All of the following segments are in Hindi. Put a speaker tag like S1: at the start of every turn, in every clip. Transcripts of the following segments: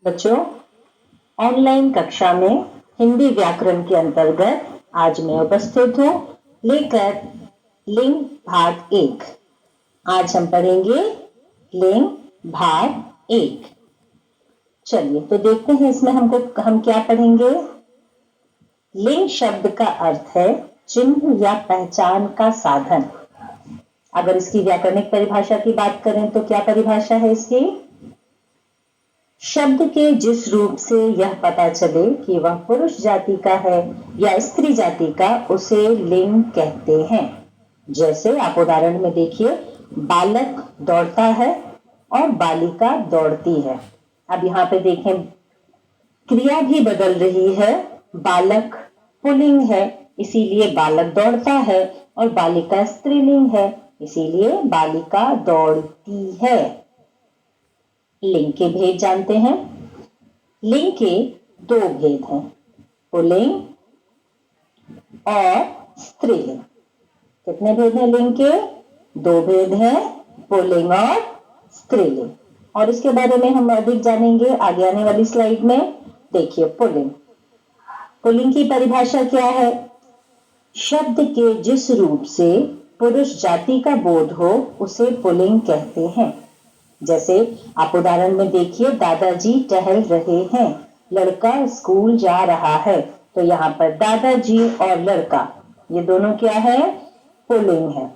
S1: बच्चों, ऑनलाइन कक्षा में हिंदी व्याकरण के अंतर्गत आज मैं उपस्थित हूँ लेकर लिंग भाग 1। आज हम पढ़ेंगे लिंग भाग 1। चलिए तो देखते हैं इसमें हम क्या पढ़ेंगे। लिंग शब्द का अर्थ है चिन्ह या पहचान का साधन। अगर इसकी व्याकरणिक परिभाषा की बात करें तो क्या परिभाषा है इसकी? शब्द के जिस रूप से यह पता चले कि वह पुरुष जाति का है या स्त्री जाति का, उसे लिंग कहते हैं। जैसे आप उदाहरण में देखिए, बालक दौड़ता है और बालिका दौड़ती है। अब यहाँ पे देखें, क्रिया भी बदल रही है। बालक पुल्लिंग है, इसीलिए बालक दौड़ता है, और बालिका स्त्रीलिंग है, इसीलिए बालिका दौड़ती है। लिंग के भेद जानते हैं। लिंग के 2 भेद हैं, पुल्लिंग और स्त्रीलिंग। कितने भेद हैं लिंग के? 2 भेद हैं, पुल्लिंग और स्त्रीलिंग। और इसके बारे में हम अधिक जानेंगे आगे आने वाली स्लाइड में। देखिए, पुल्लिंग। पुल्लिंग की परिभाषा क्या है? शब्द के जिस रूप से पुरुष जाति का बोध हो उसे पुल्लिंग कहते हैं। जैसे आप उदाहरण में देखिए, दादाजी टहल रहे हैं, लड़का स्कूल जा रहा है। तो यहाँ पर दादाजी और लड़का, ये दोनों क्या है? पुल्लिंग है।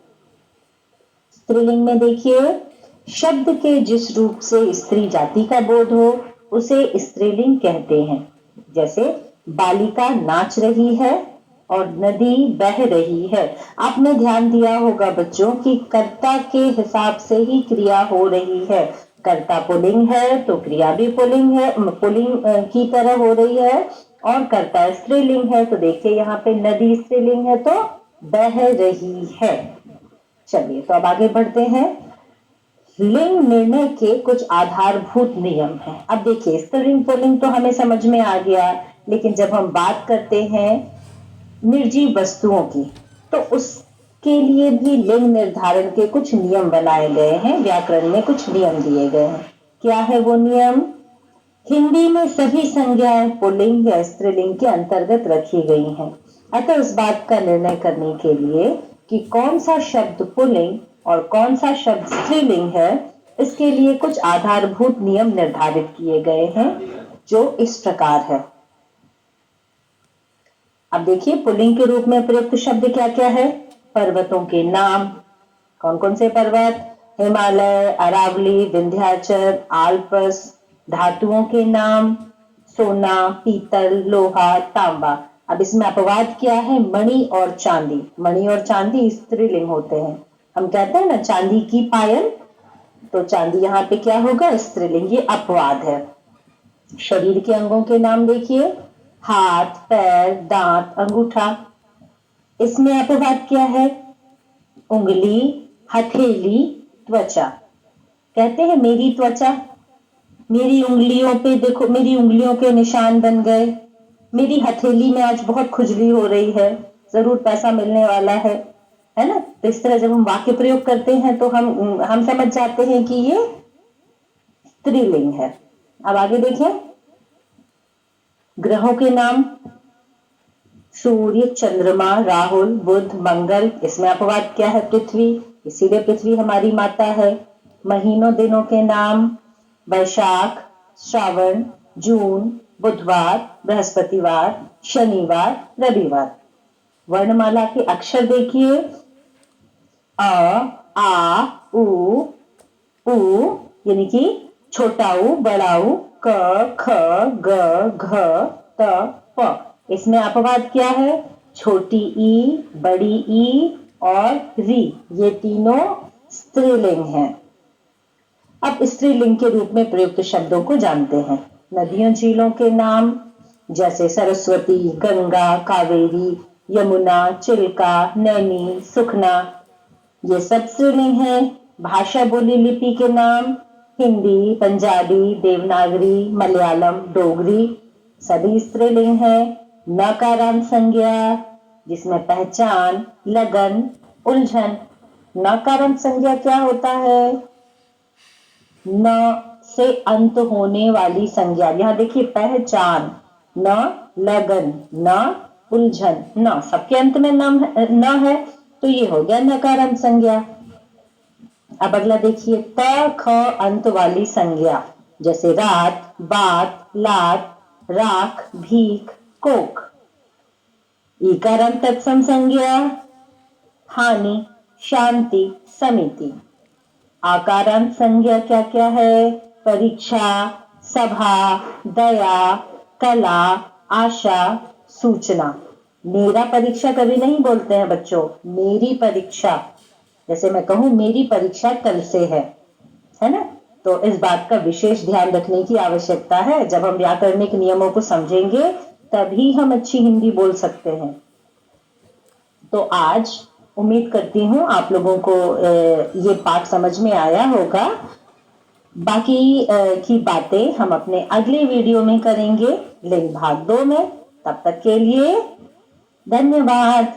S1: स्त्रीलिंग में देखिए, शब्द के जिस रूप से स्त्री जाति का बोध हो उसे स्त्रीलिंग कहते हैं। जैसे बालिका नाच रही है और नदी बह रही है। आपने ध्यान दिया होगा बच्चों कि कर्ता के हिसाब से ही क्रिया हो रही है। कर्ता पुल्लिंग है तो क्रिया भी पुल्लिंग है, पुल्लिंग की तरह हो रही है। और कर्ता स्त्रीलिंग है तो देखिए यहाँ पे नदी स्त्रीलिंग है तो बह रही है। चलिए तो अब आगे बढ़ते हैं। लिंग निर्णय के कुछ आधारभूत नियम हैं। अब देखिए, स्त्रीलिंग पुल्लिंग तो हमें समझ में आ गया, लेकिन जब हम बात करते हैं निर्जीव वस्तुओं की, तो उसके लिए भी लिंग निर्धारण के कुछ नियम बनाए गए हैं। व्याकरण में कुछ नियम दिए गए हैं। क्या है वो नियम? हिंदी में सभी संज्ञाएं पुल्लिंग या स्त्रीलिंग के अंतर्गत रखी गई हैं। अतः इस बात का निर्णय करने के लिए कि कौन सा शब्द पुल्लिंग और कौन सा शब्द स्त्रीलिंग है, इसके लिए कुछ आधारभूत नियम निर्धारित किए गए हैं, जो इस प्रकार है। अब देखिए, पुल्लिंग के रूप में प्रयुक्त शब्द क्या क्या है? पर्वतों के नाम। कौन कौन से पर्वत? हिमालय, अरावली, विंध्याचल, आल्प्स। धातुओं के नाम, सोना, पीतल, लोहा, तांबा। अब इसमें अपवाद क्या है? मणि और चांदी। मणि और चांदी स्त्रीलिंग होते हैं। हम कहते हैं ना चांदी की पायल, तो चांदी यहाँ पे क्या होगा? स्त्रीलिंग। ये अपवाद है। शरीर के अंगों के नाम देखिए, हाथ, पैर, दांत, अंगूठा। इसमें अपवाद क्या है? उंगली, हथेली, त्वचा। कहते हैं मेरी त्वचा, मेरी उंगलियों पे देखो, मेरी उंगलियों के निशान बन गए, मेरी हथेली में आज बहुत खुजली हो रही है, जरूर पैसा मिलने वाला है ना? तो इस तरह जब हम वाक्य प्रयोग करते हैं तो हम समझ जाते हैं कि ये स्त्रीलिंग है। अब आगे देखें, ग्रहों के नाम, सूर्य, चंद्रमा, राहुल, बुध, मंगल। इसमें अपवाद क्या है? पृथ्वी, इसीलिए पृथ्वी हमारी माता है। महीनों दिनों के नाम, वैशाख, श्रावण, जून, बुधवार, बृहस्पतिवार, शनिवार, रविवार। वर्णमाला के अक्षर देखिए, अ, आ, उ, यानी कि छोटा उ, बड़ा उ, क, ख, ग, घ, त, प। इसमें अपवाद क्या है? छोटी ई, बड़ी ई और री, ये तीनों स्त्रीलिंग हैं। अब स्त्रीलिंग के रूप में प्रयुक्त शब्दों को जानते हैं। नदियों झीलों के नाम, जैसे सरस्वती, गंगा, कावेरी, यमुना, चिल्का, नैनी, सुखना, ये सब स्त्रीलिंग है। भाषा बोली लिपि के नाम, हिंदी, पंजाबी, देवनागरी, मलयालम, डोगरी, सभी स्त्रीलिंग है। नकारांत संज्ञा, जिसमें पहचान, लगन, उलझन। नकारांत संज्ञा क्या होता है? न, से अंत होने वाली संज्ञा। यहाँ देखिए पहचान, न, लगन, न, उलझन, न, सबके अंत में न है तो ये हो गया नकारांत संज्ञा। अब अगला देखिए त ख अंत वाली संज्ञा, जैसे रात, बात, लात, राख, भीख, कोक। ईकारांत तत्सम संज्ञा, हानि, शांति, समिति। आकारांत संज्ञा क्या क्या है? परीक्षा, सभा, दया, कला, आशा, सूचना। मेरा परीक्षा कभी नहीं बोलते हैं बच्चों, मेरी परीक्षा। जैसे मैं कहूं मेरी परीक्षा कल से है ना? तो इस बात का विशेष ध्यान रखने की आवश्यकता है। जब हम व्याकरणिक नियमों को समझेंगे तभी हम अच्छी हिंदी बोल सकते हैं। तो आज उम्मीद करती हूँ आप लोगों को ये पाठ समझ में आया होगा। बाकी की बातें हम अपने अगले वीडियो में करेंगे, लिंक भाग 2 में। तब तक के लिए धन्यवाद।